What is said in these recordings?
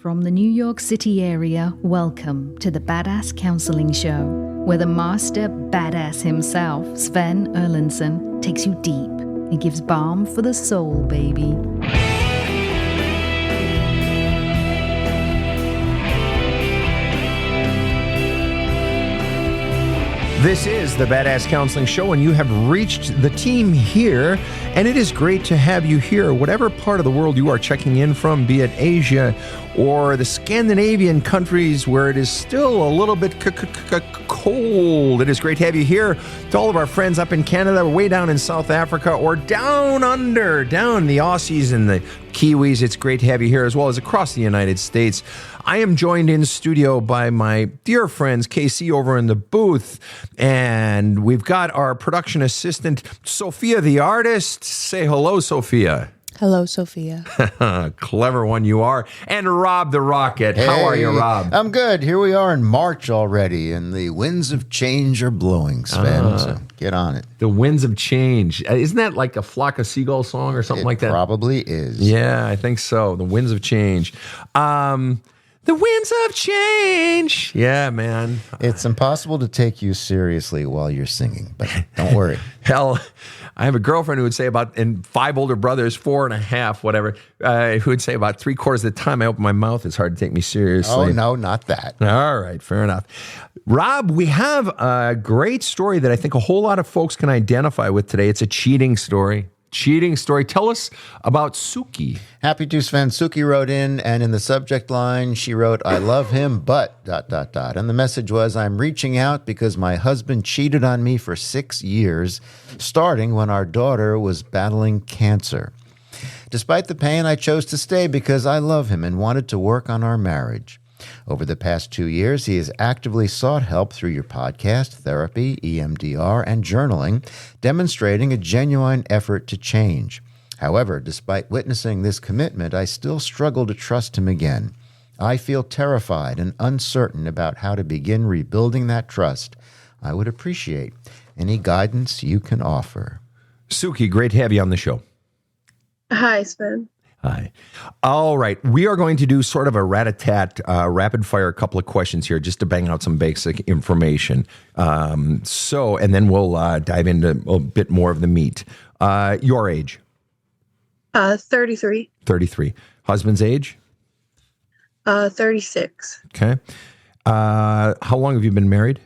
From the New York City area, welcome to the Badass Counseling Show, where the master badass himself, Sven Erlandson, takes you deep and gives balm for the soul, baby. This is the Badass Counseling Show, and you have reached the team here, and it is great to have you here. Whatever part of the world you are checking in from, be it Asia or the Scandinavian countries where it is still a little bit cold, it is great to have you here. To all of our friends up in Canada, way down in South Africa, or down under, down the Aussies and the Kiwis, it's great to have you here, as well as across the United States. I am joined in studio by my dear friends, KC over in the booth, and we've got our production assistant, Sophia the artist. Say hello, Sophia. Hello, Sophia. Clever one you are. And Rob the Rocket. Hey, how are you, Rob? I'm good. Here we are in March already, and the winds of change are blowing, Sven. So get on it. The winds of change. Isn't that like a Flock of Seagulls song or something like that? Probably is. Yeah, I think so. The winds of change. The winds of change. Yeah, man. It's impossible to take you seriously while you're singing, but don't worry. Hell, I have a girlfriend who would say and 5 older brothers, 4.5, whatever, who would say about 3/4 of the time I open my mouth, it's hard to take me seriously. Oh, no, not that. All right, fair enough. Rob, we have a great story that I think a whole lot of folks can identify with today. It's a cheating story. Tell us about Suki. Happy to, Sven. Suki wrote in, and in the subject line, she wrote, "I love him, but ... And the message was, I'm reaching out because my husband cheated on me for 6 years, starting when our daughter was battling cancer. Despite the pain, I chose to stay because I love him and wanted to work on our marriage. Over the past 2 years, he has actively sought help through your podcast, therapy, EMDR, and journaling, demonstrating a genuine effort to change. However, despite witnessing this commitment, I still struggle to trust him again. I feel terrified and uncertain about how to begin rebuilding that trust. I would appreciate any guidance you can offer." Suki, great to have you on the show. Hi, Sven. Hi. All right. We are going to do sort of a rat-a-tat, rapid fire, a couple of questions here just to bang out some basic information. And then we'll dive into a bit more of the meat. Your age? 33. 33. Husband's age? 36. Okay. How long have you been married?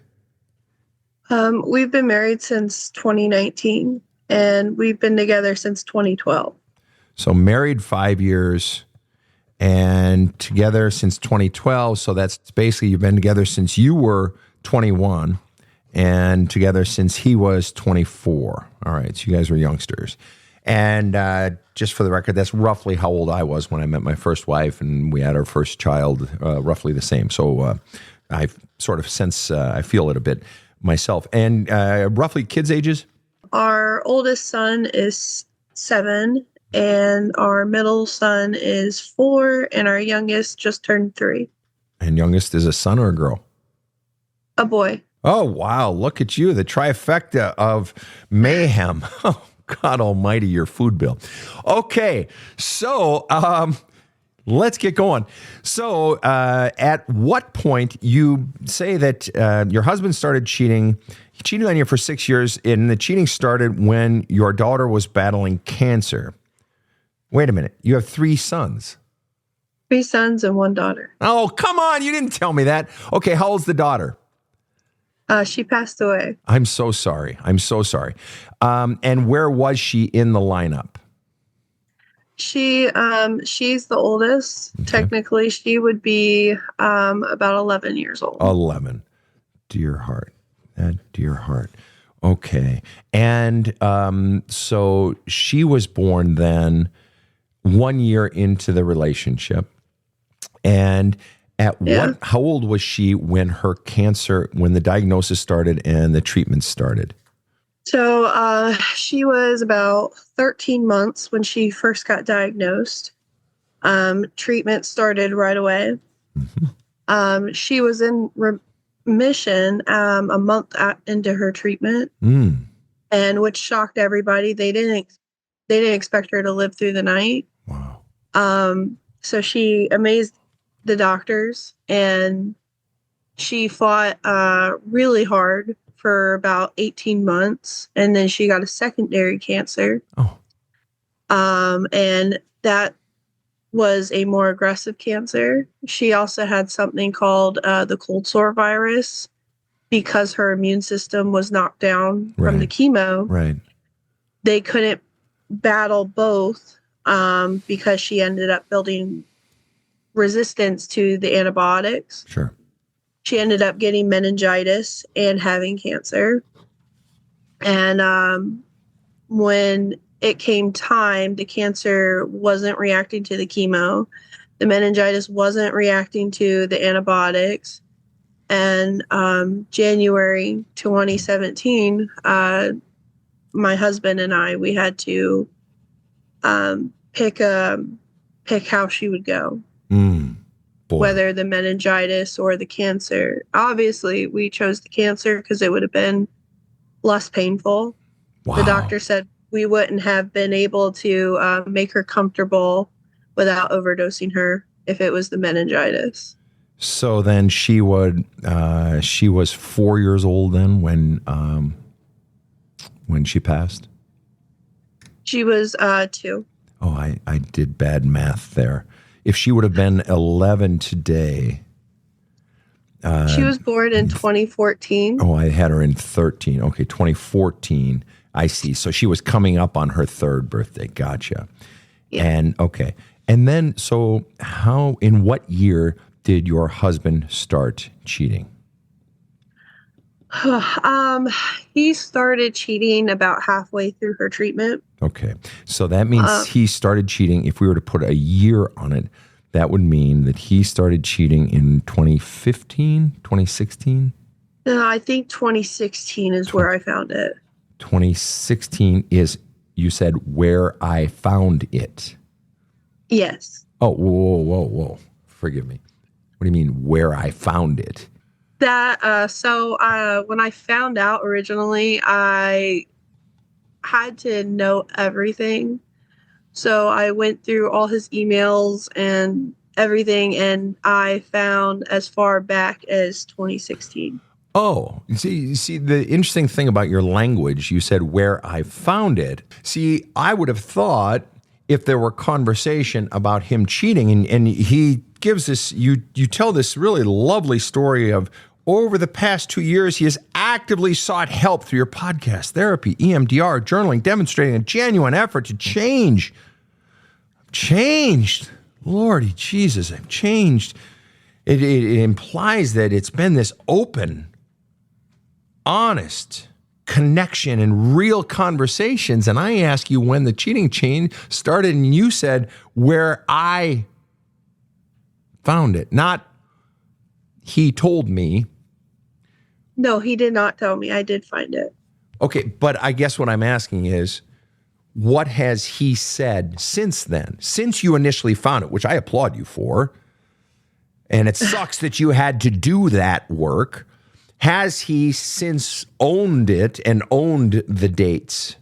We've been married since 2019, and we've been together since 2012. So married 5 years and together since 2012. So that's basically you've been together since you were 21 and together since he was 24. All right. So you guys were youngsters. And just for the record, that's roughly how old I was when I met my first wife and we had our first child, roughly the same. So I sort of sense, I feel it a bit myself. And roughly kids' ages? Our oldest son is 7. And our middle son is 4, and our youngest just turned 3. And youngest is a son or a girl? A boy. Oh, wow. Look at you, the trifecta of mayhem. Oh, God almighty, your food bill. Okay, so let's get going. So at what point you say that your husband started cheating? He cheated on you for 6 years, and the cheating started when your daughter was battling cancer. Wait a minute. You have 3 sons. 3 sons and 1 daughter. Oh, come on. You didn't tell me that. Okay. How old's the daughter? She passed away. I'm so sorry. And where was she in the lineup? She's the oldest. Okay. Technically, she would be about 11 years old. 11. Dear heart. Dear heart. Okay. And so she was born then 1 year into the relationship. And how old was she when when the diagnosis started and the treatment started? So she was about 13 months when she first got diagnosed. Treatment started right away. Mm-hmm. She was in remission a month into her treatment, and which shocked everybody. They didn't expect her to live through the night. Wow. So she amazed the doctors, and she fought really hard for about 18 months, and then she got a secondary cancer. Oh. And that was a more aggressive cancer. She also had something called the cold sore virus because her immune system was knocked down from the chemo. Right. They couldn't battle both because she ended up building resistance to the antibiotics. Sure. She ended up getting meningitis and having cancer. And when it came time, the cancer wasn't reacting to the chemo. The meningitis wasn't reacting to the antibiotics. And January 2017, my husband and I, we had to pick how she would go. Whether the meningitis or the cancer. Obviously, we chose the cancer because it would have been less painful. Wow. The doctor said we wouldn't have been able to make her comfortable without overdosing her if it was the meningitis. So then she was 4 years old then when she passed? She was 2. Oh, I did bad math there. If she would have been 11 today. She was born in 2014. Oh, I had her in 13. Okay, 2014. I see. So she was coming up on her 3rd birthday. Gotcha. Yeah. And okay. And then, so in what year did your husband start cheating? He started cheating about halfway through her treatment. Okay. So that means he started cheating. If we were to put a year on it, that would mean that he started cheating in 2015, 2016? No, I think 2016 is where I found it. 2016 is, you said, where I found it. Yes. Oh, whoa. Forgive me. What do you mean, where I found it? So when I found out originally, I had to know everything. So I went through all his emails and everything, and I found as far back as 2016. Oh, you see, the interesting thing about your language, you said where I found it. See, I would have thought if there were conversation about him cheating, and he gives this, you tell this really lovely story of over the past 2 years, he has actively sought help through your podcast, therapy, EMDR, journaling, demonstrating a genuine effort to change. I've changed. Lordy Jesus, I've changed. It implies that it's been this open, honest connection and real conversations. And I ask you when the cheating chain started, and you said where I found it, not he told me. No, he did not tell me. I did find it. Okay, but I guess what I'm asking is, what has he said since then? Since you initially found it, which I applaud you for, and it sucks that you had to do that work. Has he since owned it and owned the dates?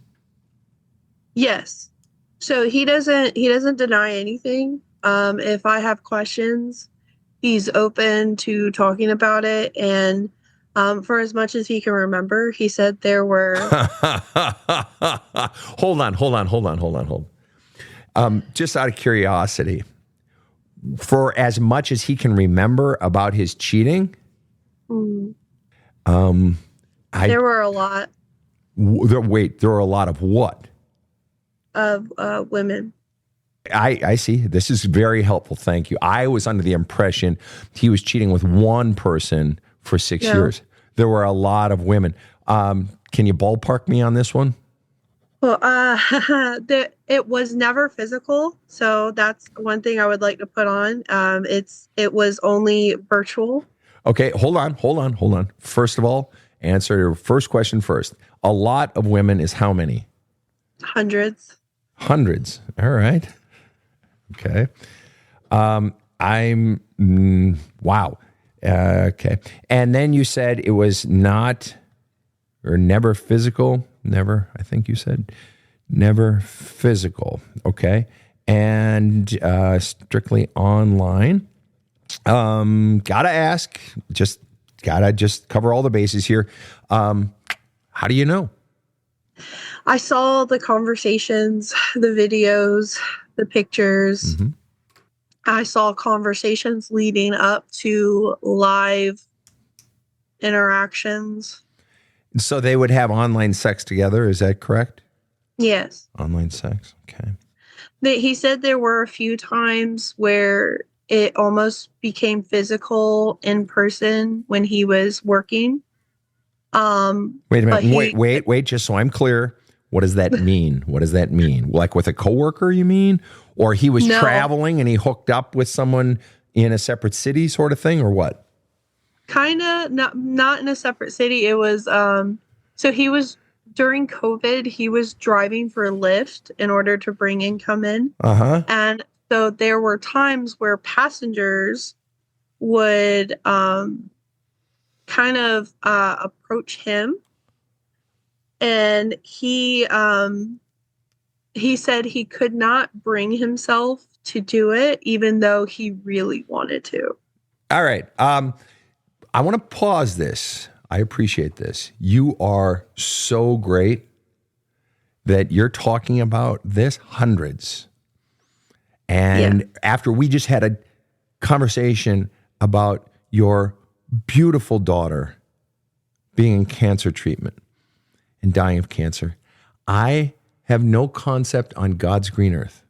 Yes. So he doesn't deny anything. If I have questions, he's open to talking about it. And for as much as he can remember, he said there were. Hold on. Just out of curiosity, for as much as he can remember about his cheating, there were a lot. There were a lot of what? Of women. I see. This is very helpful. Thank you. I was under the impression he was cheating with one person for 6 years. There were a lot of women. Can you ballpark me on this one? Well, it was never physical. So that's one thing I would like to put on. It was only virtual. Okay, hold on. First of all, answer your first question first. A lot of women is how many? Hundreds. All right. Okay. Wow. Okay. And then you said it was not or never physical. Never, I think you said. Never physical. Okay. And strictly online. Gotta ask, gotta cover all the bases here. How do you know? I saw the conversations, the videos, the pictures. Mm-hmm. I saw conversations leading up to live interactions. So they would have online sex together. Is that correct? Yes. Online sex. Okay. He said there were a few times where it almost became physical in person when he was working. Wait a minute. Wait. Just so I'm clear, what does that mean? What does that mean? Like with a coworker, you mean? Or he was traveling and he hooked up with someone in a separate city, sort of thing, or what? Kind of not in a separate city. It was so he was during COVID. He was driving for Lyft in order to bring income in. And so there were times where passengers would kind of approach him, and he said he could not bring himself to do it, even though he really wanted to. All right. I want to pause this. I appreciate this. You are so great that you're talking about this hundreds. And after we just had a conversation about your beautiful daughter being in cancer treatment and dying of cancer, I have no concept on God's green earth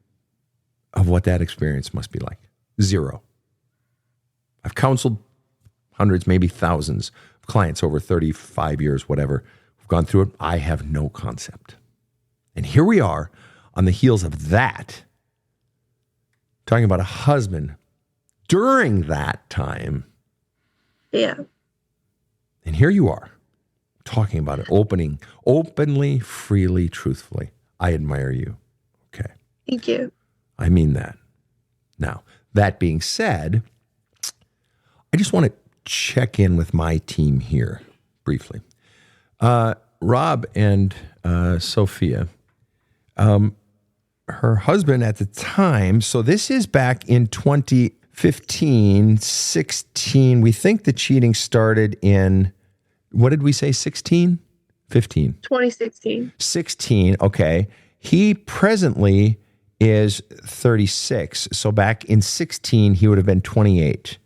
of what that experience must be like. Zero. I've counseled hundreds, maybe thousands of clients over 35 years, whatever, who've gone through it. I have no concept. And here we are on the heels of that, talking about a husband during that time. Yeah. And here you are talking about it, openly, freely, truthfully. I admire you. Okay. Thank you. I mean that. Now, that being said, I just want to check in with my team here briefly. Rob and Sophia, her husband at the time, so this is back in 2015, 16. We think the cheating started in, what did we say, 16? 15. 2016. 16, okay. He presently is 36. So back in 16, he would have been 28.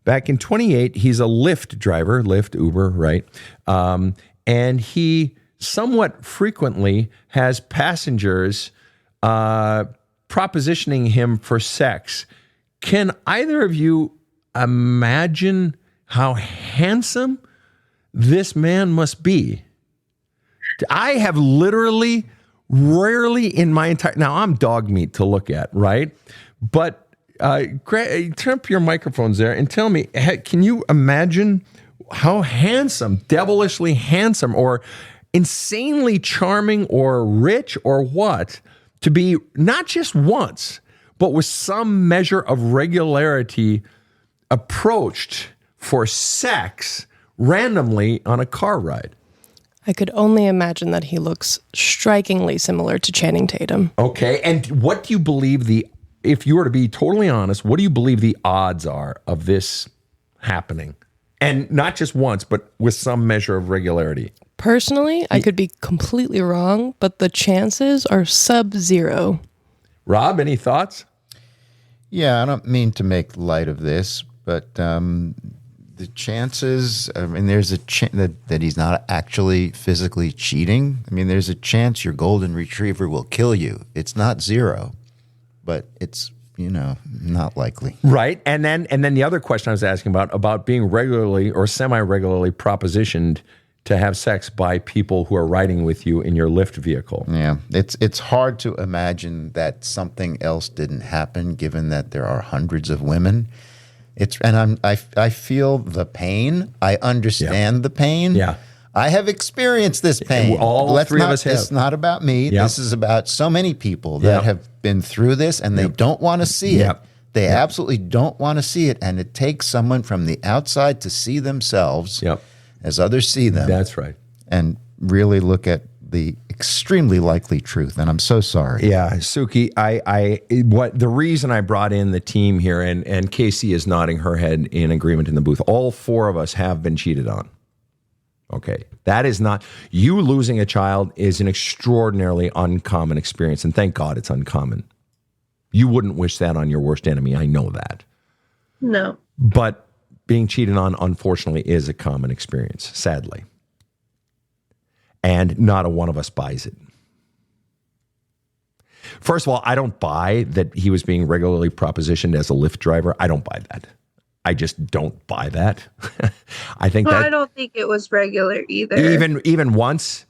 Back in 28, he's a Lyft driver, Lyft, Uber, right? And he somewhat frequently has passengers propositioning him for sex. Can either of you imagine how handsome this man must be? I have literally, rarely in my entire, now I'm dog meat to look at, right? But turn up your microphones there and tell me, can you imagine how handsome, devilishly handsome, or insanely charming, or rich, or what, to be not just once, but with some measure of regularity approached for sex randomly on a car ride? I could only imagine that he looks strikingly similar to Channing Tatum. Okay, and what do you believe if you were to be totally honest, what do you believe the odds are of this happening? And not just once, but with some measure of regularity. Personally, I could be completely wrong, but the chances are sub-zero. Rob, any thoughts? Yeah, I don't mean to make light of this, but the chances, I mean, there's a chance that he's not actually physically cheating. I mean, there's a chance your golden retriever will kill you. It's not zero, but it's, not likely. Right. And then the other question I was asking about being regularly or semi-regularly propositioned to have sex by people who are riding with you in your Lyft vehicle. Yeah, it's hard to imagine that something else didn't happen, given that there are hundreds of women. I feel the pain. I understand the pain. Yeah. I have experienced this pain. All three of us have. It's not about me. Yep. This is about so many people that have been through this, and they don't want to see it. They absolutely don't want to see it, and it takes someone from the outside to see themselves as others see them. That's right. And really look at the extremely likely truth, and I'm so sorry. Yeah, Suki, the reason I brought in the team here, and Casey is nodding her head in agreement in the booth. All four of us have been cheated on. Okay, that is not, you losing a child is an extraordinarily uncommon experience, and thank God it's uncommon. You wouldn't wish that on your worst enemy. I know that. No. But being cheated on, unfortunately, is a common experience, sadly. And not a one of us buys it. First of all, I don't buy that he was being regularly propositioned as a Lyft driver. I don't buy that. I just don't buy that. I think I don't think it was regular either. Even once.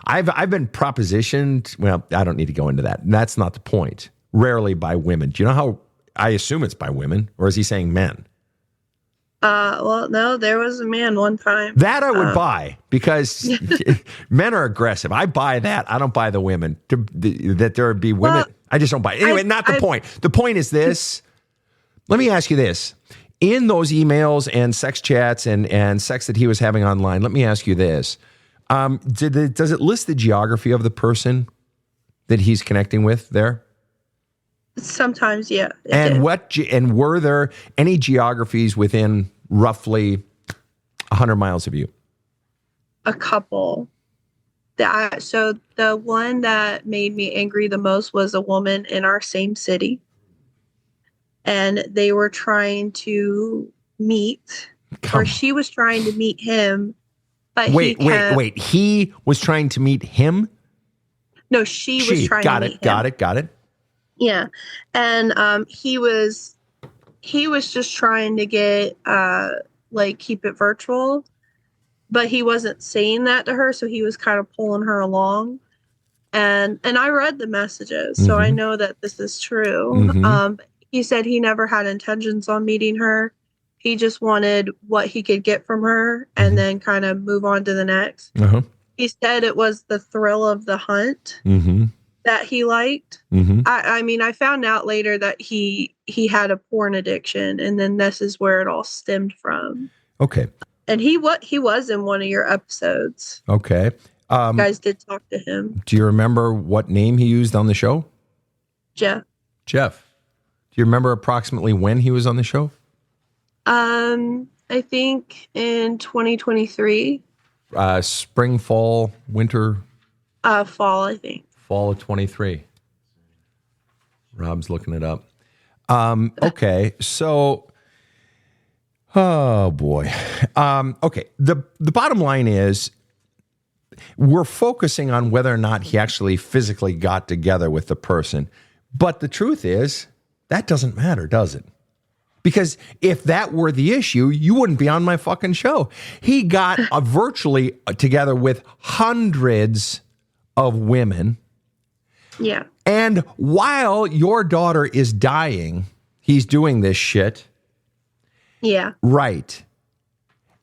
I've been propositioned. Well, I don't need to go into that. That's not the point. Rarely by women. Do you know how I assume it's by women, or is he saying men? Well, no, there was a man one time. That I would buy, because men are aggressive. I buy that. I don't buy the women. That there would be women. Well, I just don't buy it. Anyway, not the point. The point is this. Let me ask you this. In those emails and sex chats and sex that he was having online, let me ask you this. Does it list the geography of the person that he's connecting with there? Sometimes, yeah. And were there any geographies within roughly 100 miles of you? A couple. So the one that made me angry the most was a woman in our same city. And they were trying to meet, or she was trying to meet him. But wait. He was trying to meet him? No, she was trying to meet him. Got it. Yeah. And he was just trying to get keep it virtual, but he wasn't saying that to her, so he was kind of pulling her along. And I read the messages, so I know that this is true. He said he never had intentions on meeting her. He just wanted what he could get from her and then kind of move on to the next. He said it was the thrill of the hunt that he liked. I mean, I found out later that he had a porn addiction, and then this is where it all stemmed from. Okay. And he was in one of your episodes. Okay. You guys did talk to him. Do you remember what name he used on the show? Jeff. Do you remember approximately when he was on the show? I think in 2023. Spring, fall, winter? Fall, I think. Fall of 23. Rob's looking it up. Okay, so, oh boy. Okay, the bottom line is we're focusing on whether or not he actually physically got together with the person. But the truth is, that doesn't matter, does it? Because if that were the issue, you wouldn't be on my fucking show. He got virtually together with hundreds of women. Yeah. And while your daughter is dying, he's doing this shit. Yeah. Right.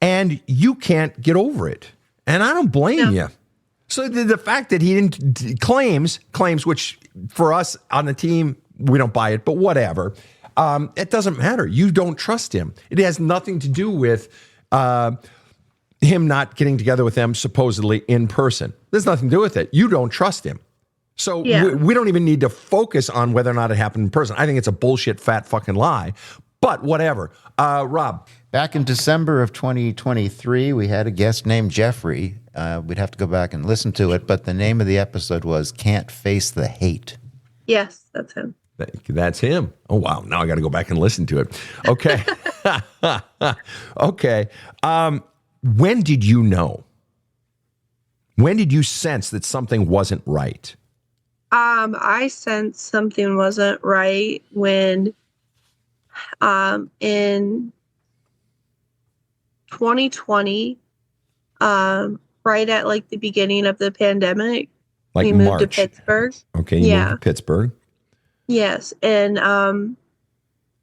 And you can't get over it. And I don't blame you. So the fact that he didn't claims, which for us on the team, we don't buy it, but whatever. It doesn't matter. You don't trust him. It has nothing to do with him not getting together with them supposedly in person. There's nothing to do with it. You don't trust him. So we don't even need to focus on whether or not it happened in person. I think it's a bullshit, fat fucking lie. But whatever. Rob. Back in December of 2023, we had a guest named Jeffrey. We'd have to go back and listen to it, but the name of the episode was Can't Face the Hate. Yes, that's him. That's him. Oh, wow. Now I got to go back and listen to it. Okay. Okay. When did you know? When did you sense that something wasn't right? I sensed something wasn't right when in 2020, right at like the beginning of the pandemic, we moved to Pittsburgh. Okay, you moved to Pittsburgh. Yes, and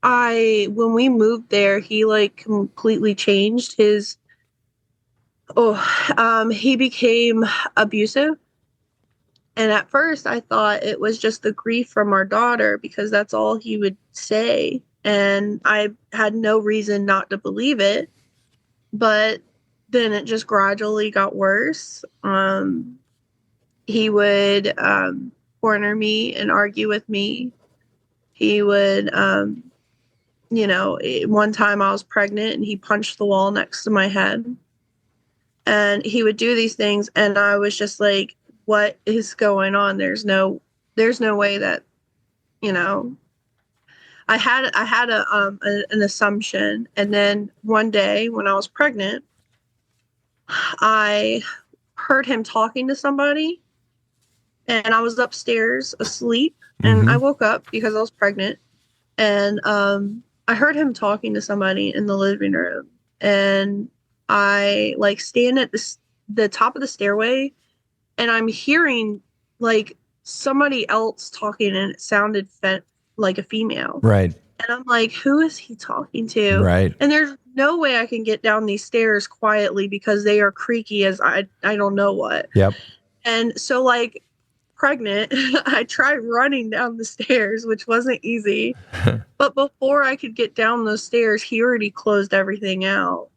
when we moved there, he like completely changed his. He became abusive. And at first I thought it was just the grief from our daughter because that's all he would say. And I had no reason not to believe it. But then it just gradually got worse. He would corner me and argue with me. He would, one time I was pregnant and he punched the wall next to my head. And he would do these things, and I was just like, what is going on? There's no way that, I had an assumption. And then one day when I was pregnant, I heard him talking to somebody, and I was upstairs asleep, and I woke up because I was pregnant, and I heard him talking to somebody in the living room, and I like stand at the top of the stairway, and I'm hearing like somebody else talking, and it sounded like a female. Right. And I'm like, who is he talking to? Right. And there's no way I can get down these stairs quietly because they are creaky as I don't know what. Yep. And so like pregnant, I tried running down the stairs, which wasn't easy. But before I could get down those stairs, he already closed everything out.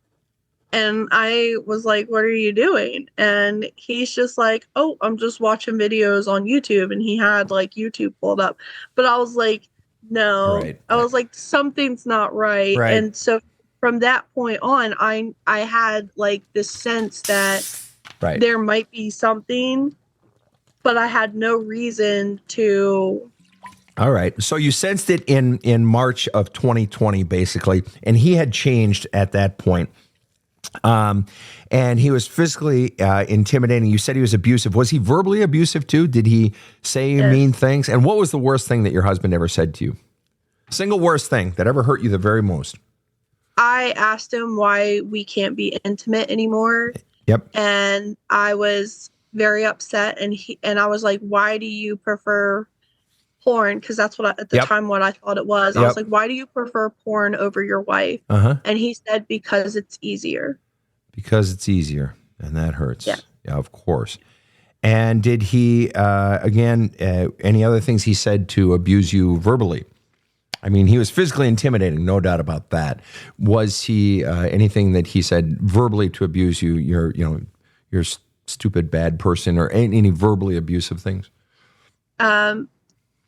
And I was like, what are you doing? And he's just like, oh, I'm just watching videos on YouTube. And he had like YouTube pulled up. But I was like, no. Right. I was like, something's not right. Right. And so from that point on, I had like this sense that there might be something, but I had no reason to. All right. So you sensed it in March of 2020, basically, and he had changed at that point. And he was physically intimidating. You said he was abusive. Was he verbally abusive too? Did he say mean things? And what was the worst thing that your husband ever said to you? Single worst thing that ever hurt you the very most? I asked him why we can't be intimate anymore. Yep. And I was very upset. And I was like, why do you prefer porn? Because that's what at the time what I thought it was. I was like, why do you prefer porn over your wife? And he said, because it's easier. Because it's easier, and that hurts. Yeah, of course. And did he, any other things he said to abuse you verbally? I mean, he was physically intimidating, no doubt about that. Was he anything that he said verbally to abuse you? You're stupid, bad person, or any verbally abusive things?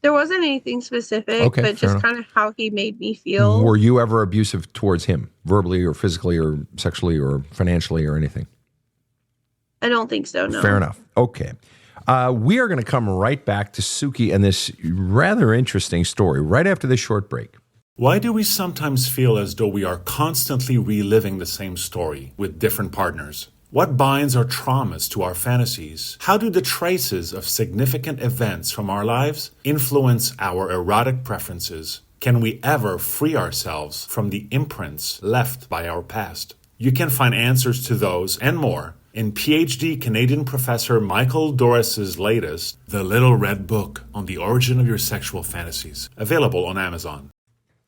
There wasn't anything specific, but just kind of how he made me feel. Were you ever abusive towards him, verbally or physically or sexually or financially or anything? I don't think so, no. Fair enough. Okay. We are going to come right back to Suki and this rather interesting story right after this short break. Why do we sometimes feel as though we are constantly reliving the same story with different partners? What binds our traumas to our fantasies? How do the traces of significant events from our lives influence our erotic preferences? Can we ever free ourselves from the imprints left by our past? You can find answers to those and more in PhD Canadian professor Michael Doris's latest, The Little Red Book on the Origin of Your Sexual Fantasies, available on Amazon.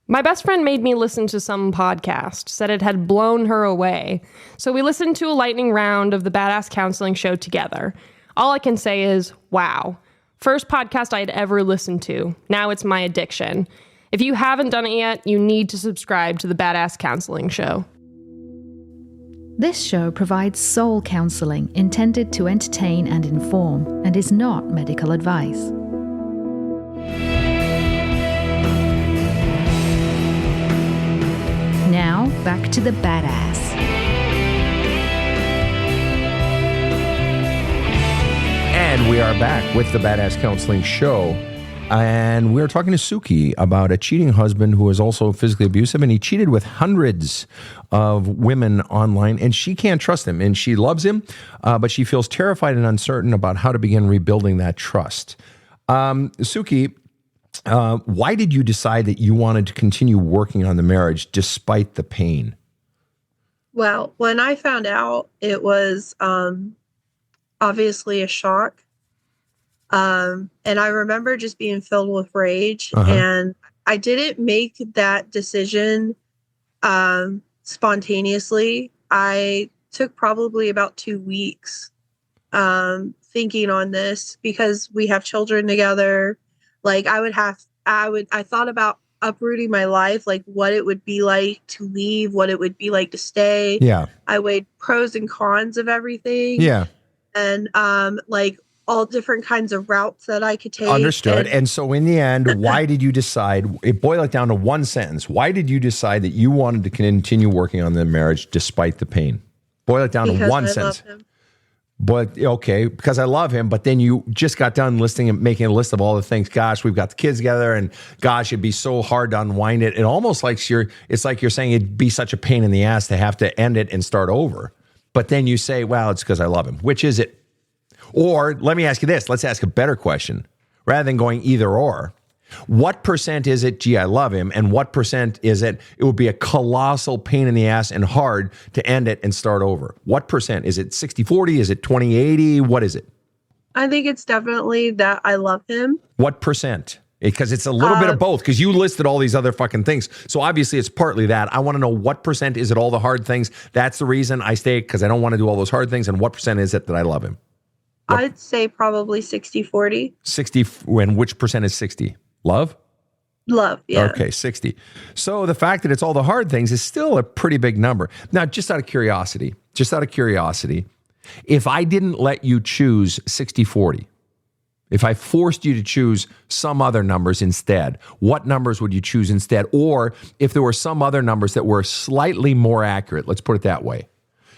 My best friend made me listen to some podcast, said it had blown her away. So we listened to a lightning round of the Badass Counseling Show together. All I can say is, wow. First podcast I'd ever listened to. Now it's my addiction. If you haven't done it yet, you need to subscribe to the Badass Counseling Show. This show provides soul counseling intended to entertain and inform and is not medical advice. Now, back to the badass. And we are back with the Badass Counseling Show. And we're talking to Suki about a cheating husband who is also physically abusive. And he cheated with hundreds of women online. And she can't trust him. And she loves him, but she feels terrified and uncertain about how to begin rebuilding that trust. Suki, why did you decide that you wanted to continue working on the marriage despite the pain? Well, when I found out, it was obviously a shock. And I remember just being filled with rage. And I didn't make that decision spontaneously. I took probably about 2 weeks thinking on this because we have children together. Like I thought about uprooting my life, like what it would be like to leave, what it would be like to stay. Yeah. I weighed pros and cons of everything. Yeah. And like all different kinds of routes that I could take. Understood. And so in the end, why did you decide, boil it down to one sentence, why did you decide that you wanted to continue working on the marriage despite the pain? Boil it down to one sentence. Love him. But okay, because I love him, but then you just got done listing and making a list of all the things. Gosh, we've got the kids together, and gosh, it'd be so hard to unwind it. It almost like it's like you're saying it'd be such a pain in the ass to have to end it and start over. But then you say, well, it's because I love him. Which is it? Or let me ask you this. Let's ask a better question. Rather than going either or, what percent is it, gee, I love him, and what percent is it would be a colossal pain in the ass and hard to end it and start over? What percent? Is it 60-40? Is it 20-80? What is it? I think it's definitely that I love him. What percent? Because it's a little bit of both, because you listed all these other fucking things. So obviously it's partly that. I want to know what percent is it all the hard things? That's the reason I stay, because I don't want to do all those hard things. And what percent is it that I love him? I'd say probably 60-40. 60, and which percent is 60? Love? Love, yeah. Okay, 60. So the fact that it's all the hard things is still a pretty big number. Now, just out of curiosity, if I didn't let you choose 60-40, if I forced you to choose some other numbers instead, what numbers would you choose instead? Or if there were some other numbers that were slightly more accurate, let's put it that way.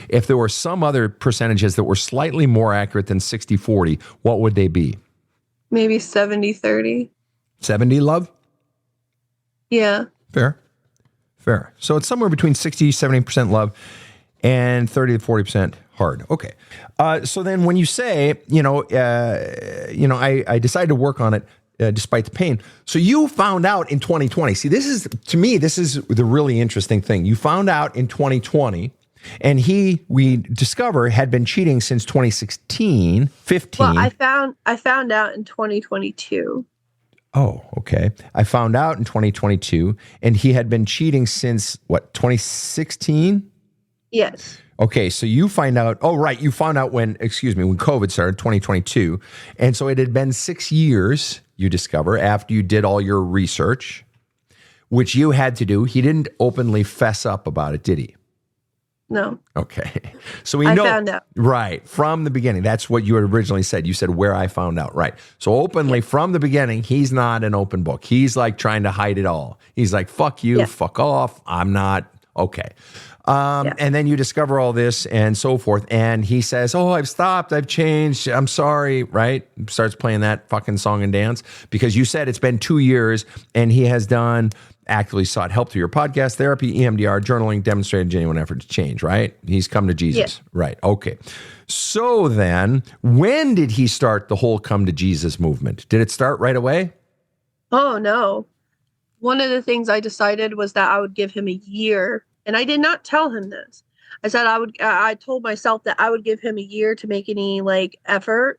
If there were some other percentages that were slightly more accurate than 60-40, what would they be? Maybe 70-30. 70 love? Yeah. Fair. So it's somewhere between 60-70% love and 30-40% hard. Okay. So then when you say, I decided to work on it despite the pain. So you found out in 2020. See, this is the really interesting thing. You found out in 2020, and we discover, had been cheating since 2016, 15. Well, I found out in 2022. Oh, okay. I found out in 2022, and he had been cheating since, 2016? Yes. Okay, so you find out, you found out when COVID started, 2022. And so it had been 6 years, you discover, after you did all your research, which you had to do. He didn't openly fess up about it, did he? No. Okay. So I found out. Right, from the beginning. That's what you had originally said. You said where I found out. Right. So openly from the beginning, he's not an open book. He's like trying to hide it all. He's like, fuck you, fuck off. I'm not. Okay. And then you discover all this and so forth. And he says, I've stopped. I've changed. I'm sorry. Right. Starts playing that fucking song and dance because you said it's been 2 years and he has actively sought help through your podcast, therapy, EMDR, journaling, demonstrated genuine effort to change, right? He's come to Jesus. Yes. Right. Okay. So then when did he start the whole come to Jesus movement? Did it start right away? Oh, no. One of the things I decided was that I would give him a year. And I did not tell him this. I said I told myself that I would give him a year to make any effort.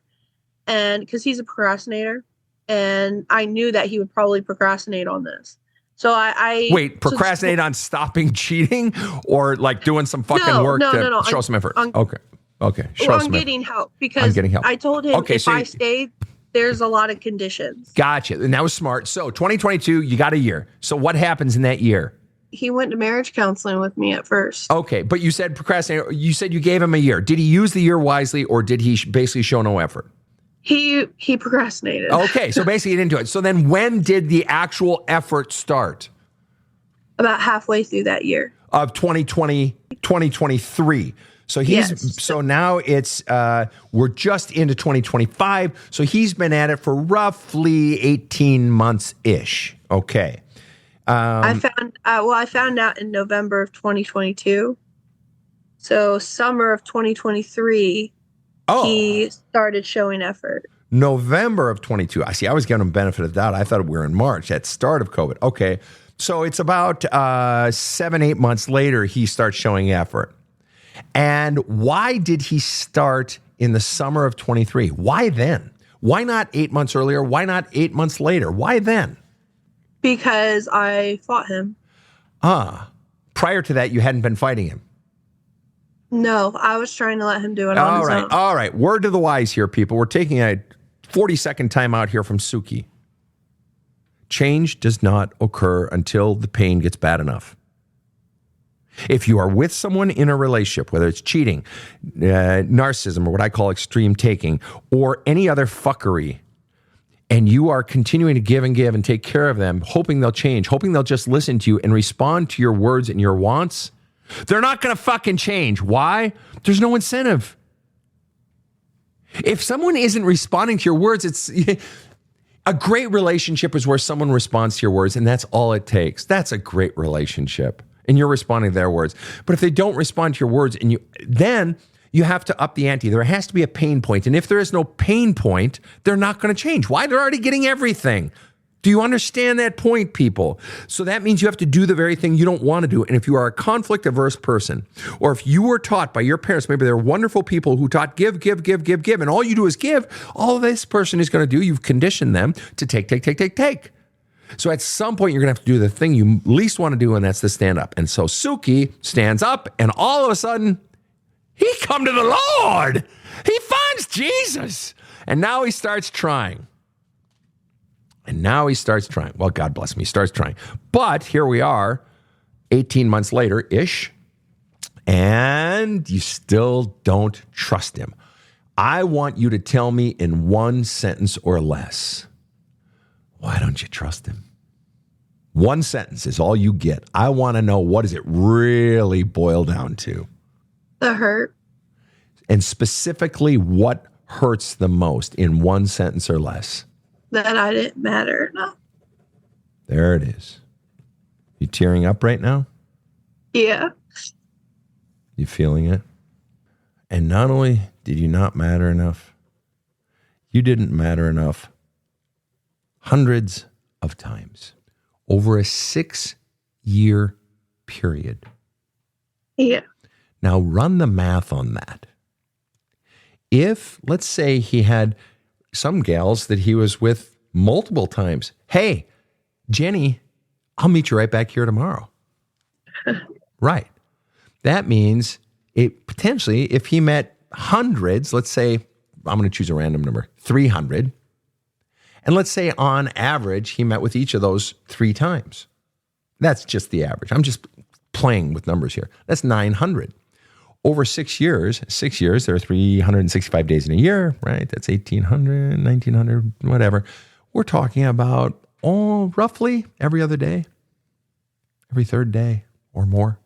And because he's a procrastinator and I knew that he would probably procrastinate on this. So I procrastinate on stopping cheating or doing some fucking work to show some effort. Okay. I'm getting help because I told him I stayed, there's a lot of conditions. Gotcha. And that was smart. So 2022, you got a year. So what happens in that year? He went to marriage counseling with me at first. Okay. But you said procrastinate. You said you gave him a year. Did he use the year wisely or did he basically show no effort? He procrastinated. Okay, so basically he didn't do it. So then when did the actual effort start? About halfway through that year. Of 2023. So so now it's we're just into 2025. So he's been at it for roughly 18 months-ish. Okay. I found out in November of 2022. So summer of 2023. He started showing effort. November of 22. I was giving him benefit of the doubt. I thought we were in March at start of COVID. Okay. So it's about 7-8 months later, he starts showing effort. And why did he start in the summer of 23? Why then? Why not 8 months earlier? Why not 8 months later? Why then? Because I fought him. Prior to that, you hadn't been fighting him. No, I was trying to let him do it on his own. All right. Word to the wise here, people. We're taking a 40-second timeout here from Suki. Change does not occur until the pain gets bad enough. If you are with someone in a relationship, whether it's cheating, narcissism, or what I call extreme taking, or any other fuckery, and you are continuing to give and take care of them, hoping they'll change, hoping they'll just listen to you and respond to your words and your wants, they're not going to fucking change. Why? There's no incentive. If someone isn't responding to your words, it's a great relationship is where someone responds to your words, and that's all it takes. That's a great relationship, and you're responding to their words. But if they don't respond to your words, and then you have to up the ante. There has to be a pain point, and if there is no pain point, they're not going to change. Why? They're already getting everything. Do you understand that point, people? So that means you have to do the very thing you don't want to do. And if you are a conflict-averse person, or if you were taught by your parents, maybe they're wonderful people who taught give, and all you do is give, all this person is going to do, you've conditioned them to take. So at some point, you're going to have to do the thing you least want to do, and that's to stand up. And so Suki stands up, and all of a sudden, he come to the Lord. He finds Jesus. And now he starts trying. Well, God bless him. He starts trying. But here we are, 18 months later-ish, and you still don't trust him. I want you to tell me in one sentence or less, why don't you trust him? One sentence is all you get. I want to know, what does it really boil down to? The hurt. And specifically, what hurts the most in one sentence or less? That I didn't matter enough. There it is. You tearing up right now? Yeah. You feeling it? And not only did you not matter enough, you didn't matter enough hundreds of times over a 6-year period. Yeah. Now run the math on that. If, let's say, he had some gals that he was with multiple times. Hey, Jenny, I'll meet you right back here tomorrow. Right. That means it potentially, if he met hundreds, let's say, I'm going to choose a random number, 300. And let's say on average, he met with each of those 3 times. That's just the average. I'm just playing with numbers here. That's 900. Over 6 years, there are 365 days in a year, right? That's 1,800, 1,900, whatever. We're talking about, roughly every other day, every third day or more.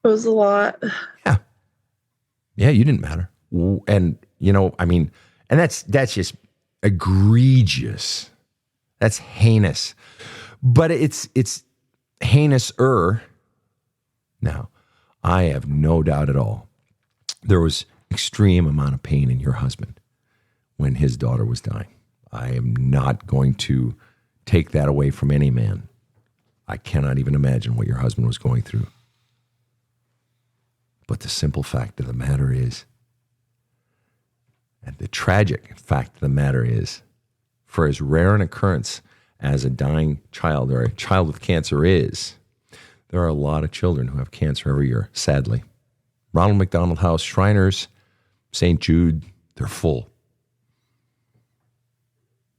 It was a lot. Yeah, you didn't matter. And, and that's just egregious. That's heinous. But it's heinous-er now. I have no doubt at all. There was extreme amount of pain in your husband when his daughter was dying. I am not going to take that away from any man. I cannot even imagine what your husband was going through. But the simple fact of the matter is, and the tragic fact of the matter is, for as rare an occurrence as a dying child or a child with cancer is, there are a lot of children who have cancer every year, sadly. Ronald McDonald House, Shriners, St. Jude, they're full.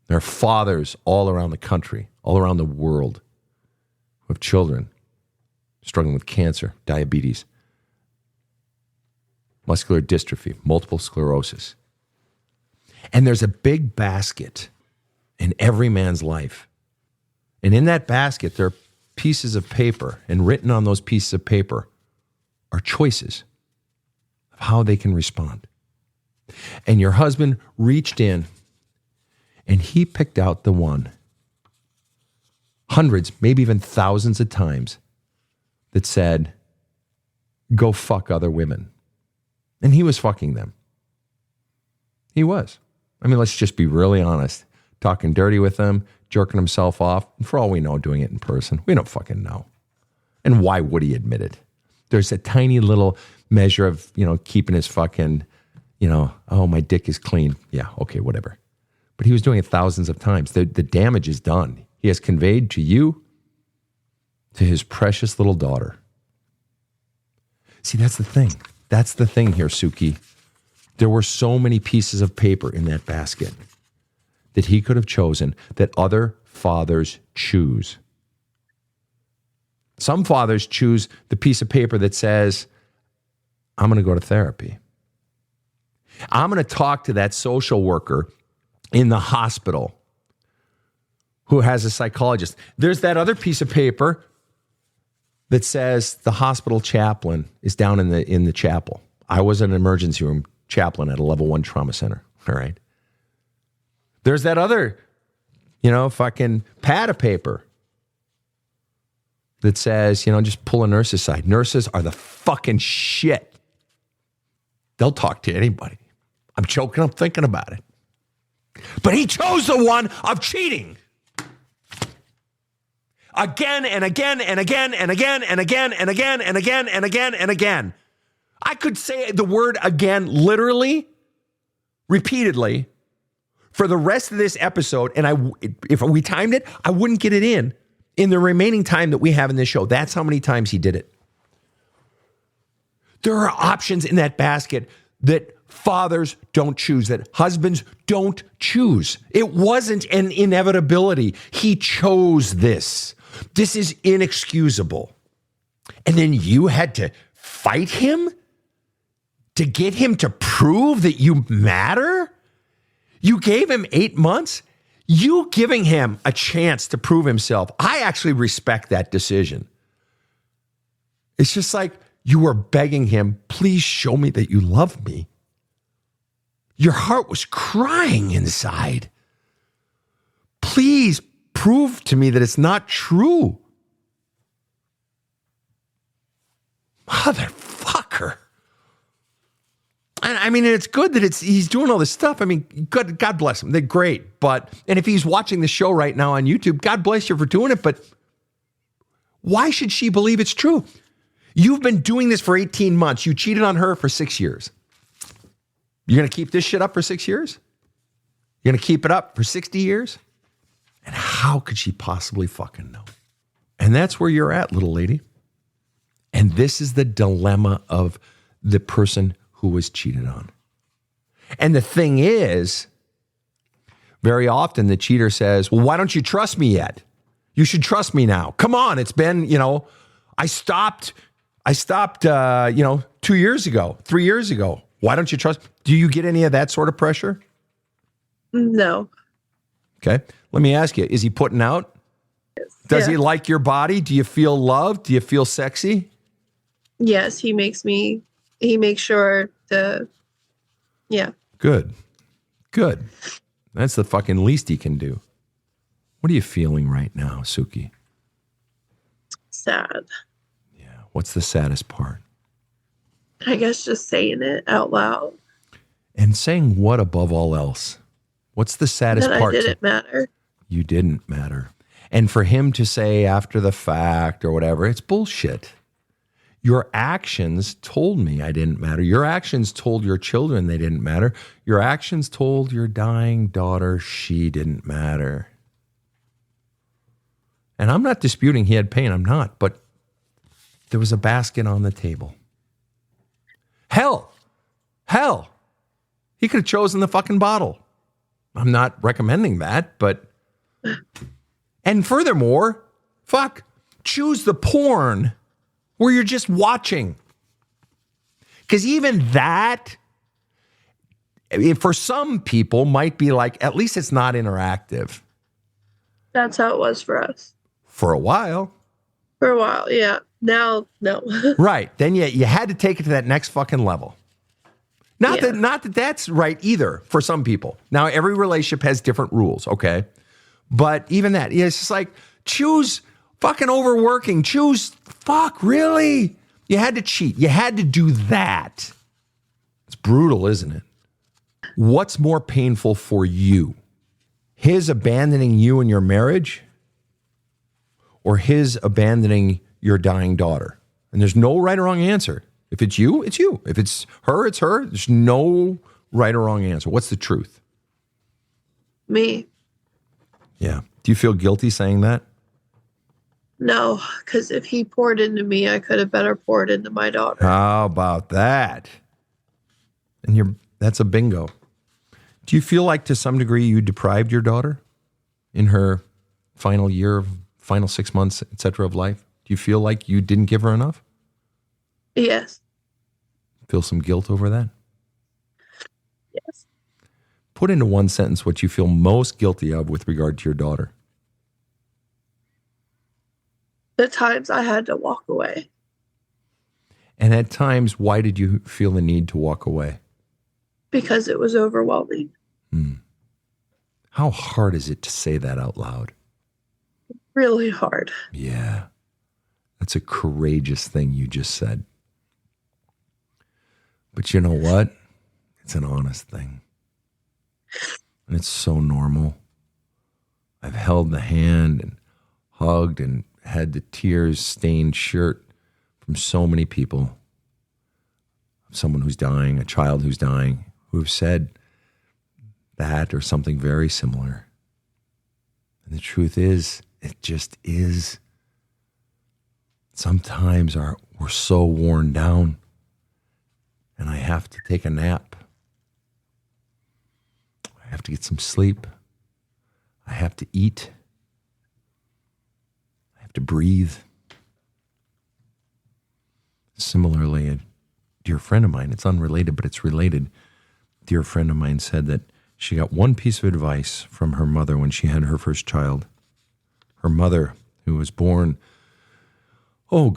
There are fathers all around the country, all around the world, who have children struggling with cancer, diabetes, muscular dystrophy, multiple sclerosis. And there's a big basket in every man's life. And in that basket, there are pieces of paper, and written on those pieces of paper are choices of how they can respond. And your husband reached in and he picked out the one, hundreds, maybe even thousands of times, that said, go fuck other women. And he was fucking them. He was. Let's just be really honest. Talking dirty with them, jerking himself off, and for all we know, doing it in person. We don't fucking know. And why would he admit it? There's a tiny little measure of, keeping his fucking, oh, my dick is clean. Yeah, okay, whatever. But he was doing it thousands of times. The damage is done. He has conveyed to you, to his precious little daughter. See, that's the thing. That's the thing here, Suki. There were so many pieces of paper in that basket that he could have chosen, that other fathers choose. Some fathers choose the piece of paper that says, I'm going to go to therapy. I'm going to talk to that social worker in the hospital who has a psychologist. There's that other piece of paper that says the hospital chaplain is down in the chapel. I was an emergency room chaplain at a level 1 trauma center. All right. There's that other, fucking pad of paper that says, just pull a nurse aside. Nurses are the fucking shit. They'll talk to anybody. I'm choking up thinking about it. But he chose the one of cheating. Again and again and again and again and again and again and again and again and again. I could say the word again literally, repeatedly, for the rest of this episode, and if we timed it, I wouldn't get it in the remaining time that we have in this show. That's how many times he did it. There are options in that basket that fathers don't choose, that husbands don't choose. It wasn't an inevitability. He chose this. This is inexcusable. And then you had to fight him to get him to prove that you matter? You gave him 8 months? You giving him a chance to prove himself. I actually respect that decision. It's just like you were begging him, please show me that you love me. Your heart was crying inside. Please prove to me that it's not true. Motherfucker. And I mean, it's good that he's doing all this stuff. I mean, God bless him. They're great. And if he's watching the show right now on YouTube, God bless you for doing it. But why should she believe it's true? You've been doing this for 18 months. You cheated on her for 6 years. You're going to keep this shit up for 6 years? You're going to keep it up for 60 years? And how could she possibly fucking know? And that's where you're at, little lady. And this is the dilemma of the person who was cheated on. And the thing is, very often the cheater says, well, why don't you trust me yet? You should trust me now. Come on, it's been, I stopped, 2 years ago, 3 years ago. Why don't you trust? Do you get any of that sort of pressure? No. Okay. Let me ask you, is he putting out? Does he like your body? Do you feel loved? Do you feel sexy? Yes, he makes sure to, yeah. Good. That's the fucking least he can do. What are you feeling right now, Suki? Sad. Yeah. What's the saddest part? I guess just saying it out loud. And saying what above all else? What's the saddest part? That I didn't matter. You didn't matter. And for him to say after the fact or whatever, it's bullshit. Your actions told me I didn't matter. Your actions told your children they didn't matter. Your actions told your dying daughter she didn't matter. And I'm not disputing he had pain. I'm not. But there was a basket on the table. Hell. He could have chosen the fucking bottle. I'm not recommending that, but... And furthermore, choose the porn where you're just watching. Because even that, for some people, might be like, at least it's not interactive. That's how it was for us. For a while. Yeah. Now, no. Right. Then you had to take it to that next fucking level. Not that that's right either for some people. Now, every relationship has different rules, okay? But even that, it's just like, choose fucking overworking. Really? You had to cheat. You had to do that. It's brutal, isn't it? What's more painful for you? His abandoning you in your marriage or his abandoning your dying daughter? And there's no right or wrong answer. If it's you, it's you. If it's her, it's her. There's no right or wrong answer. What's the truth? Me. Yeah. Do you feel guilty saying that? No, because if he poured into me, I could have better poured into my daughter. How about that? And that's a bingo. Do you feel like to some degree you deprived your daughter in her final year, final 6 months, et cetera, of life? Do you feel like you didn't give her enough? Yes. Feel some guilt over that? Yes. Put into one sentence what you feel most guilty of with regard to your daughter. The times I had to walk away. And at times, why did you feel the need to walk away? Because it was overwhelming. How hard is it to say that out loud? Really hard. Yeah. That's a courageous thing you just said. But you know what? It's an honest thing. And it's so normal. I've held the hand and hugged and had the tears-stained shirt from so many people. Someone who's dying, a child who's dying, who have said that or something very similar. And the truth is, it just is. Sometimes we're so worn down and I have to take a nap. I have to get some sleep. I have to eat. I have to breathe. Similarly, a dear friend of mine, it's unrelated, but it's related. A dear friend of mine said that she got one piece of advice from her mother when she had her first child. Her mother, who was born, I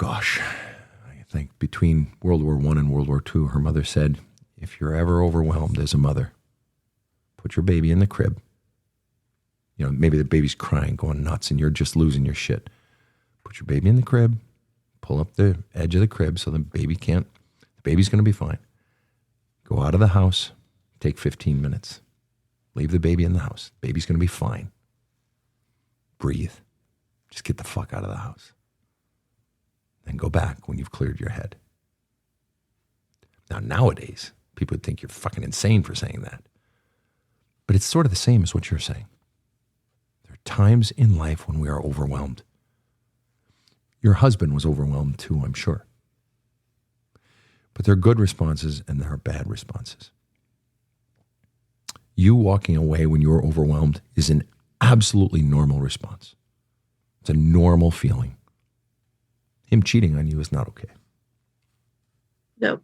think between World War I and World War II, her mother said, if you're ever overwhelmed as a mother, put your baby in the crib. You know, maybe the baby's crying, going nuts, and you're just losing your shit. Put your baby in the crib, pull up the edge of the crib so the baby's going to be fine. Go out of the house, take 15 minutes. Leave the baby in the house. Baby's going to be fine. Breathe. Just get the fuck out of the house. Then go back when you've cleared your head. Now, nowadays, people would think you're fucking insane for saying that. But it's sort of the same as what you're saying. There are times in life when we are overwhelmed. Your husband was overwhelmed too, I'm sure. But there are good responses and there are bad responses. You walking away when you're overwhelmed is an absolutely normal response. It's a normal feeling. Him cheating on you is not okay. No.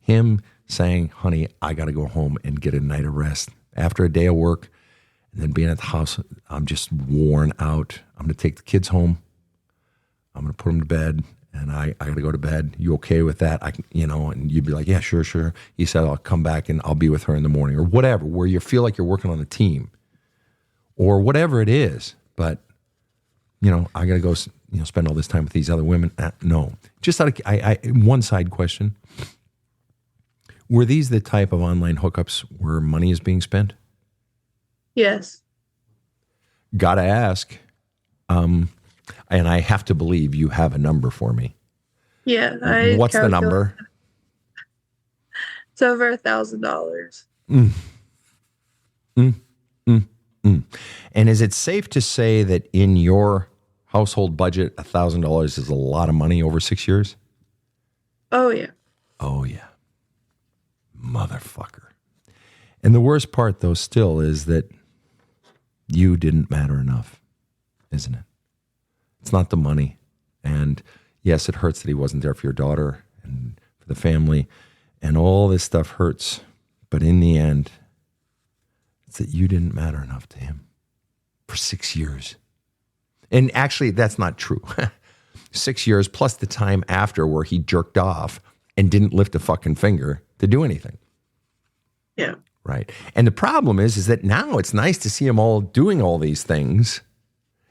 Him saying, honey, I got to go home and get a night of rest after a day of work and then being at the house, I'm just worn out. I'm going to take the kids home. I'm going to put them to bed and I got to go to bed. You okay with that? And you'd be like, yeah, sure. He said, I'll come back and I'll be with her in the morning or whatever, where you feel like you're working on a team or whatever it is. But, I got to go, spend all this time with these other women. No. Just out of one side question. Were these the type of online hookups where money is being spent? Yes. Gotta ask. And I have to believe you have a number for me. Yeah. What's the number? It's over $1,000. And is it safe to say that in your household budget, $1,000 is a lot of money over 6 years? Oh, yeah. Oh, yeah. Motherfucker. And the worst part, though, still is that you didn't matter enough, isn't it? It's not the money. And yes, it hurts that he wasn't there for your daughter and for the family. And all this stuff hurts. But in the end, it's that you didn't matter enough to him for 6 years. And actually, that's not true. 6 years plus the time after where he jerked off and didn't lift a fucking finger to do anything. Yeah. Right. And the problem is that now it's nice to see them all doing all these things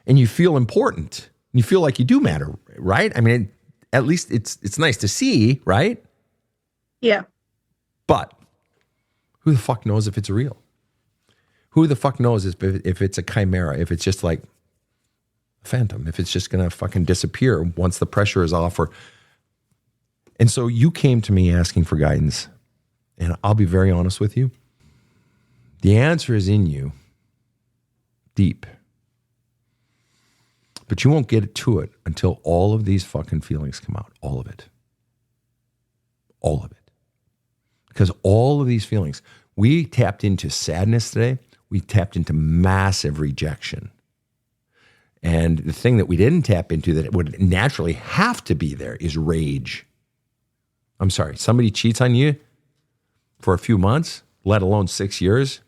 and you feel important. You feel like you do matter, right? I mean, at least it's nice to see, right? Yeah. But who the fuck knows if it's real? Who the fuck knows if it's a chimera, if it's just like a phantom, if it's just going to fucking disappear once the pressure is off. And so you came to me asking for guidance. And I'll be very honest with you. The answer is in you, deep. But you won't get to it until all of these fucking feelings come out. All of it. All of it. Because all of these feelings, we tapped into sadness today. We tapped into massive rejection. And the thing that we didn't tap into that would naturally have to be there is rage. I'm sorry, somebody cheats on you for a few months, let alone 6 years,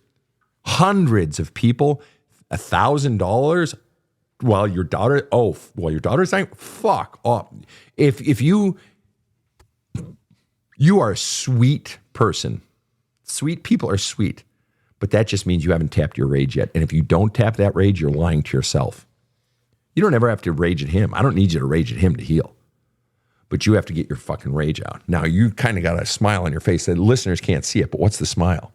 hundreds of people, $1,000 while your daughter's saying, fuck off. If you are a sweet person, sweet people are sweet, but that just means you haven't tapped your rage yet. And if you don't tap that rage, you're lying to yourself. You don't ever have to rage at him. I don't need you to rage at him to heal. But you have to get your fucking rage out. Now, you kind of got a smile on your face that listeners can't see it, but what's the smile?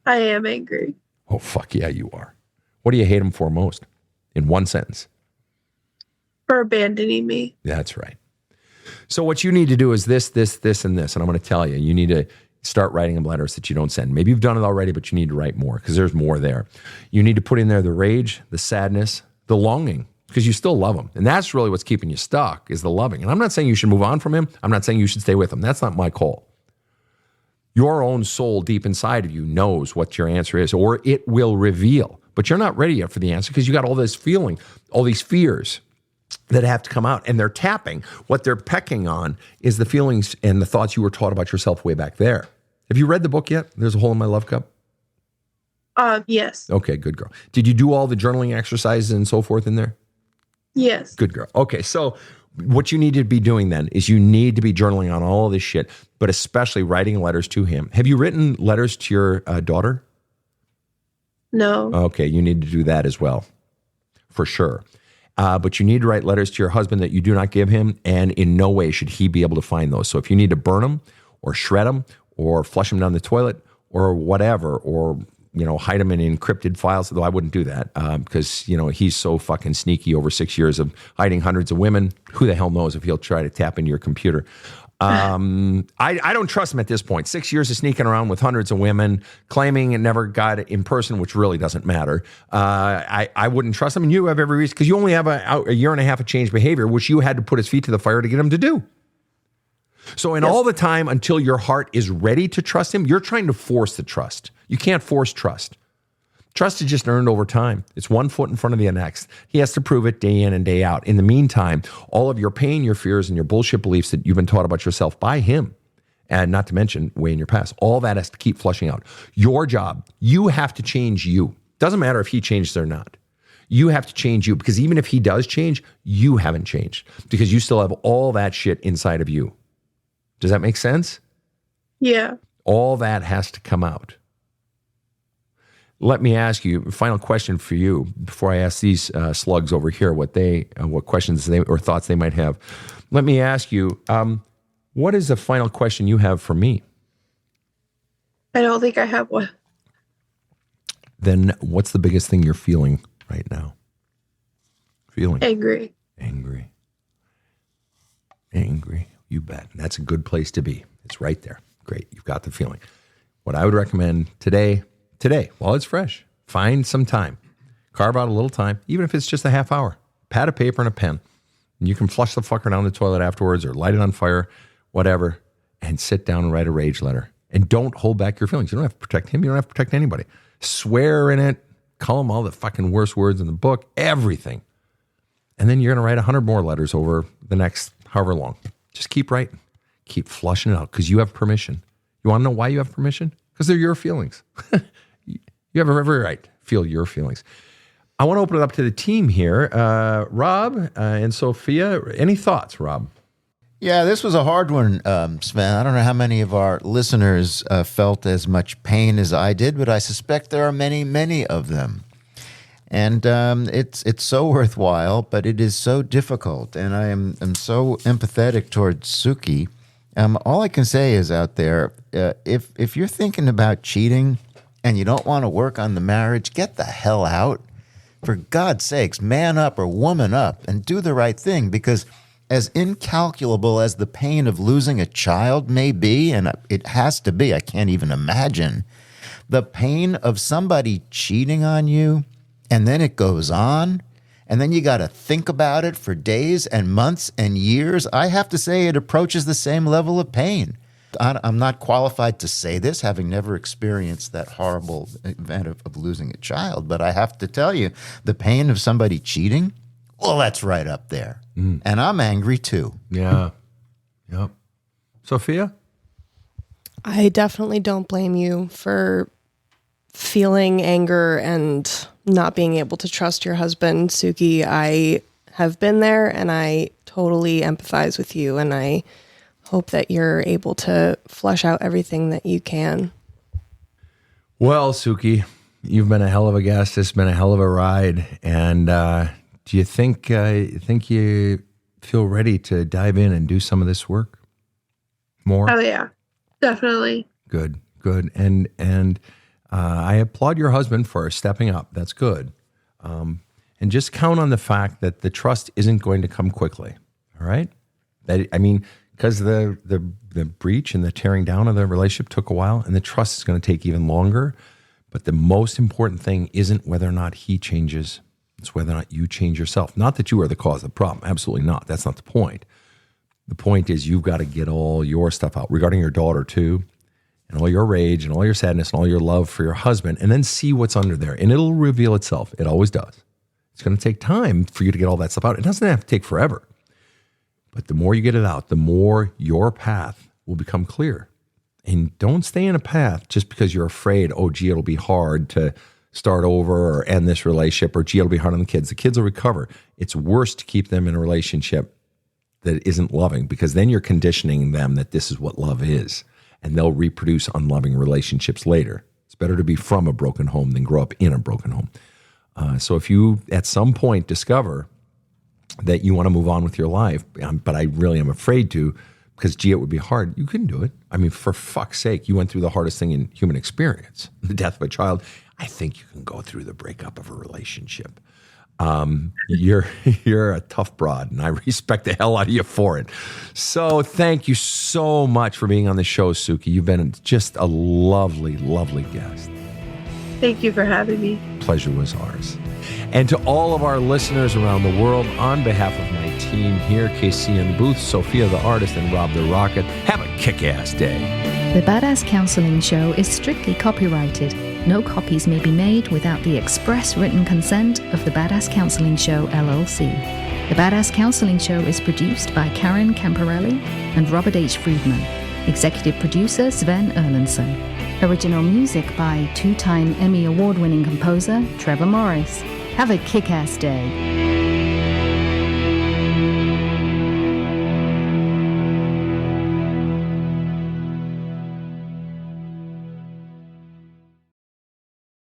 I am angry. Oh, fuck yeah, you are. What do you hate him for most? In one sentence. For abandoning me. That's right. So what you need to do is this, and this. And I'm going to tell you, you need to start writing him letters that you don't send. Maybe you've done it already, but you need to write more because there's more there. You need to put in there the rage, the sadness, the longing, because you still love him. And that's really what's keeping you stuck is the loving. And I'm not saying you should move on from him. I'm not saying you should stay with him. That's not my call. Your own soul deep inside of you knows what your answer is, or it will reveal. But you're not ready yet for the answer because you got all this feeling, all these fears that have to come out, and they're tapping. What they're pecking on is the feelings and the thoughts you were taught about yourself way back there. Have you read the book yet? There's a Hole in My Love Cup? Yes. Okay, good girl. Did you do all the journaling exercises and so forth in there? Yes. Good girl. Okay, so what you need to be doing then is you need to be journaling on all of this shit, but especially writing letters to him. Have you written letters to your daughter? No. Okay, you need to do that as well, for sure. But you need to write letters to your husband that you do not give him, and in no way should he be able to find those. So if you need to burn them or shred them or flush them down the toilet or whatever, or hide them in encrypted files, though I wouldn't do that because he's so fucking sneaky over 6 years of hiding hundreds of women. Who the hell knows if he'll try to tap into your computer? I don't trust him at this point. 6 years of sneaking around with hundreds of women, claiming it never got it in person, which really doesn't matter. I wouldn't trust him, and you have every reason because you only have a year and a half of changed behavior, which you had to put his feet to the fire to get him to do. So in all the time until your heart is ready to trust him, you're trying to force the trust. You can't force trust. Trust is just earned over time. It's one foot in front of the next. He has to prove it day in and day out. In the meantime, all of your pain, your fears, and your bullshit beliefs that you've been taught about yourself by him, and not to mention way in your past, all that has to keep flushing out. Your job, you have to change you. Doesn't matter if he changes or not. You have to change you, because even if he does change, you haven't changed because you still have all that shit inside of you. Does that make sense? Yeah. All that has to come out. Let me ask you a final question for you before I ask these slugs over here what questions or thoughts they might have. Let me ask you, what is the final question you have for me? I don't think I have one. Then what's the biggest thing you're feeling right now? Angry. You bet. That's a good place to be. It's right there. Great. You've got the feeling. What I would recommend today, while it's fresh, find some time. Carve out a little time, even if it's just a half hour. Pad of paper and a pen. And you can flush the fucker down the toilet afterwards or light it on fire, whatever, and sit down and write a rage letter. And don't hold back your feelings. You don't have to protect him. You don't have to protect anybody. Swear in it. Call him all the fucking worst words in the book. Everything. And then you're going to write 100 more letters over the next however long. Just keep writing. Keep flushing it out because you have permission. You want to know why you have permission? Because they're your feelings. You have every right to feel your feelings. I want to open it up to the team here. Rob and Sophia, any thoughts, Rob? Yeah, this was a hard one, Sven. I don't know how many of our listeners felt as much pain as I did, but I suspect there are many, many of them. And it's so worthwhile, but it is so difficult. And I am so empathetic towards Suki. All I can say is out there, if you're thinking about cheating and you don't want to work on the marriage, get the hell out. For God's sakes, man up or woman up and do the right thing, because as incalculable as the pain of losing a child may be, and it has to be, I can't even imagine, the pain of somebody cheating on you, and then it goes on, and then you got to think about it for days and months and years, I have to say it approaches the same level of pain. I'm not qualified to say this, having never experienced that horrible event of losing a child. But I have to tell you, the pain of somebody cheating, well, that's right up there. And I'm angry too. Yeah. Yep. Sophia? I definitely don't blame you for feeling anger and not being able to trust your husband, Suki. I have been there and I totally empathize with you, and I hope that you're able to flush out everything that you can. Well, Suki, you've been a hell of a guest. It's been a hell of a ride. And do you think you feel ready to dive in and do some of this work more? Oh yeah, definitely. Good. And I applaud your husband for stepping up. That's good. And just count on the fact that the trust isn't going to come quickly. All right? Because the breach and the tearing down of the relationship took a while, and the trust is going to take even longer. But the most important thing isn't whether or not he changes. It's whether or not you change yourself. Not that you are the cause of the problem. Absolutely not. That's not the point. The point is you've got to get all your stuff out regarding your daughter too, and all your rage and all your sadness and all your love for your husband, and then see what's under there. And it'll reveal itself. It always does. It's going to take time for you to get all that stuff out. It doesn't have to take forever. But the more you get it out, the more your path will become clear. And don't stay in a path just because you're afraid, oh, gee, it'll be hard to start over or end this relationship, or gee, it'll be hard on the kids. The kids will recover. It's worse to keep them in a relationship that isn't loving, because then you're conditioning them that this is what love is, and they'll reproduce unloving relationships later. It's better to be from a broken home than grow up in a broken home. So if you at some point discover that you want to move on with your life, but I really am afraid to, because gee, it would be hard, you can do it. I mean, for fuck's sake, you went through the hardest thing in human experience, the death of a child. I think you can go through the breakup of a relationship. You're a tough broad, and I respect the hell out of you for it. So thank you so much for being on the show, Suki. You've been just a lovely, lovely guest. Thank you for having me. Pleasure was ours. And to all of our listeners around the world, on behalf of my team here, KC in the booth, Sophia the artist, and Rob the rocket, have a kick-ass day. The Badass Counseling Show is strictly copyrighted. No copies may be made without the express written consent of the Badass Counseling Show, LLC. The Badass Counseling Show is produced by Karen Camparelli and Robert H. Friedman. Executive producer Sven Erlandson. Original music by two-time Emmy Award-winning composer Trevor Morris. Have a kick-ass day.